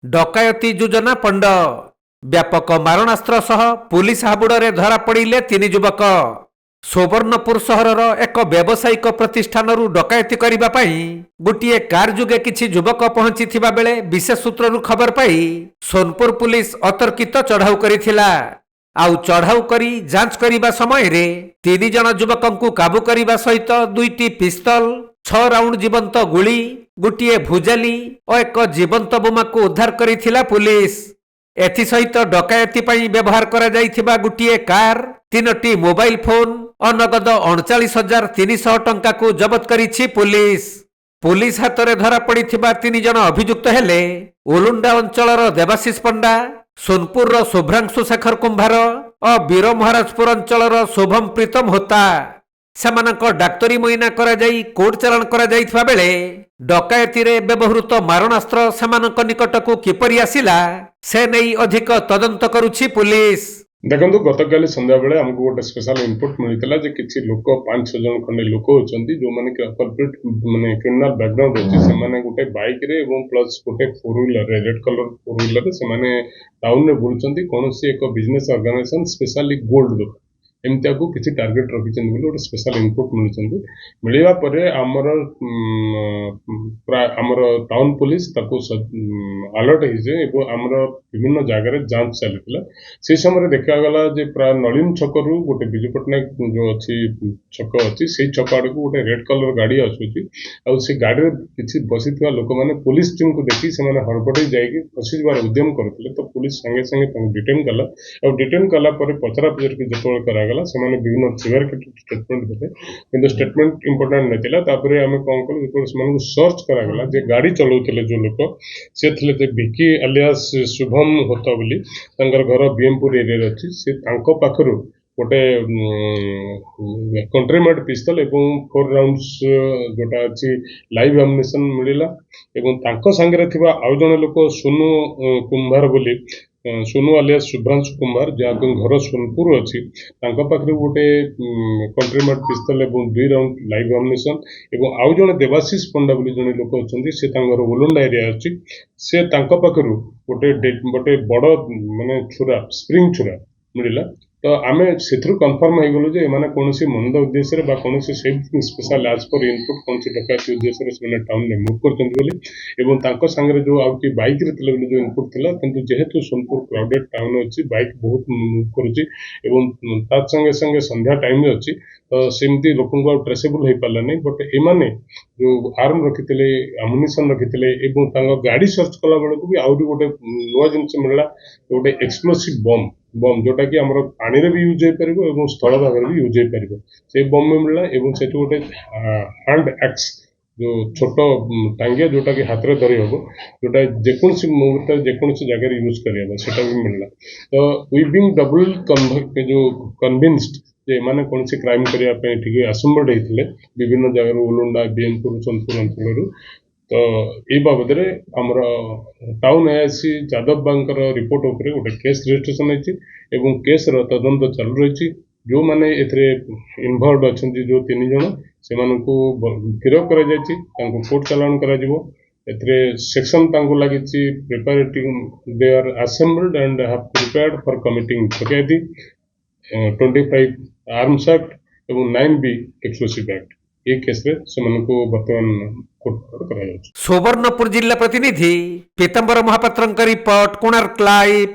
डकायती योजना पंड व्यापक मारणास्त्र सह पुलिस हाबुड़े धरा पड़े तीन युवक। सुवर्णपुर सहरर एक व्यावसायिक प्रतिष्ठान डकायती करने गोटे कार जुगे किछि युवक पहुंची बेले विशेष सूत्रु खबर पाई सोनपुर पुलिस अतर्कित चढ़ाऊ करिथिला। आउ चढ़ाऊ करी जांच करिबा समय रे तीन जन युवकंकु काबू करिबा सहित दुईटी पिस्तल 6 राउंड जीवंत गुली गोटे भुजाली और एक जीवंत बोमा को उद्धार करिथिला पुलिस। एथि सहित डकायती पई व्यवहार करा जाइथिबा गोटे कार 3टी मोबाइल फोन और नगद 39,300 टंका को जबत करिछि पुलिस। पुलिस हाथ में धरा पड़िथिबा तीन जन अभियुक्त हेले ओलुंडा अंचलर देवाशीष पंडा, सोनपुर शुभ्रांशु शेखर कुंभार और वीर महाराजपुर अंचलर शोभम प्रीतम होता। सेमानक डाक्तरी मोइना करा जाई कोर्ट चालान करा जाइथिबा बेले डकायती रे व्यवहृत मारणास्त्र सेमानक निकटकू किपरि आसिला से नहीं अधिक तदंत करुछि पुलिस। देखो गतकाली संध्या बेले हमको गोटे स्पेशल इनपुट मिलता जे किछि लोक 5-6 जन खंडे लोक होचंती जो माने कॉर्पोरेट माने क्रिमिनल बैकग्राउंड होची से माने गोटे बाइक रे एवं प्लस गोटे 4 व्हीलर रे रेड कलर 4 व्हीलर रे से माने टाउन रे बुलचंती कोनोसी एक बिजनेस ऑर्गेनाइजेशन स्पेशली गोल्ड दुकान एमतिया को किसी टार्गेट रखिछन बोले गोटे स्पेशल इनपुट मिलचंती। मिलिबा परे हमर टाउन पुलिस ताको अलर्ट हिजे एवं हमर विभिन्न जगह रे जांच चलतिला। से समय देखा गला जे प्राय नलिन छकरू गोटे बिजू पटनायक जो अच्छी छक अच्छी से छक आड़ को गोटे रेड कलर गाड़ी आसुची आ से गाड़ी रे किछि बसिथिबा लोक माने पुलिस टीम को देखि से माने हड़बड़ी जाईकी फसी जबार उद्यम करथिले तो पुलिस संगे संगे ताको डिटेन कला और डिटेन कला परे पचरा पचर के जतोल करागला से माने विभिन्न फेवरेट स्टेटमेंट देले किंतु स्टेटमेंट इंपोर्टेंट नथिला। तापरे हमें कोन कोन रिपोर्ट से माने सर्च करागला जे गाड़ी चलाउथिले जो लोक से थिले जे विकी अलियास शुभम होता बोली तांकर घर बीएमपुर एरिया रे अछि से तांको पाखरु गोटे कंट्रीमेड पिस्तल एवं 4 राउंड्स जोटा अछि लाइव एम्युनिशन मिलिला एवं तांको संगे थिबा आउ जने लोक सोनू कुंभार बोली सोनू अलियास शुभ्रांशु कुमार जहाँ घर सोनपुर अच्छी पाखे गोटे कंट्रीमेड पिस्तल एवं 2 राउंड लाइव एम्युनिशन एवं आउ जने देवाशीष पंडा बोली जने लोक अच्छे से घर ओलुंडा एरिया अच्छी से पाखर गोटे बड़ माने छुरा स्प्रिंग छुरा मिलला। तो आमे सेथरु कन्फर्म हो गलो जे माने कोनोसी मंद उद्देश्य रे बा कोनोसी सेफ स्पेशल आज पर इनपुट कोनसी डकायती उद्देश्य रे से टाउन ने मूव करछन बोली एवं तांको संगे जो आउ की बाइक रे तले जो इनपुट थिला किंतु जेहेतु सोनपुर क्राउडेड टाउन अछि बाइक बहुत मूव करूची एवं ता संगे संगे संध्या टाइम में अछि तो सेमती लोकन को ट्रेसेबल हो पाला नहीं बट ए माने जो आर्म रखितले एम्युनिशन रखितले एवं तांको गाड़ी सर्च कला बेले को भी आउ गोटे नवा जिंस मिलला गोटे एक्सप्लोसिव बम जोटा कि हमर पानी रे भी यूज हो परिबो एवं स्थल भाग रे भी यूज हो परिबो से बम में मिलला एवं से गोटे हैंड एक्स जो छोट टांगिया जोटा कि हाथ रे धरी हबो जोटा जेकोनसी मुहूर्त जेकोनसी जगह रे यूज करिया सेटा भी मिलला। तो वी बीइंग डबल जो कन्विंस्ड जे माने कोनसी क्राइम करिया पे ठीक असम्बर्ड हेतिले विभिन्न जगह ओलुंडा बीएमपुर सोनपुर अंचल तो ये बाबद आमर टाउन एएससी जादव बांकर रिपोर्ट उपरे गोटे केस रजिस्ट्रेशन होती एवं केस तदंत चालू रही जो माने एथरे इन्वॉल्व अच्छे जो 3 जन से गिरफ कर कोर्ट चालान कर सेक्शन लगी preparing they are assembled and have prepared for committing dacoity 25 arms act एवं 9B एक्सप्लोसिव एक्ट ये केस रे को वर्तमान कोर्ट करा। सुवर्णपुर जिला प्रतिनिधि पीतंबर महापात्र रिपोर्ट कोणार्क लाइव।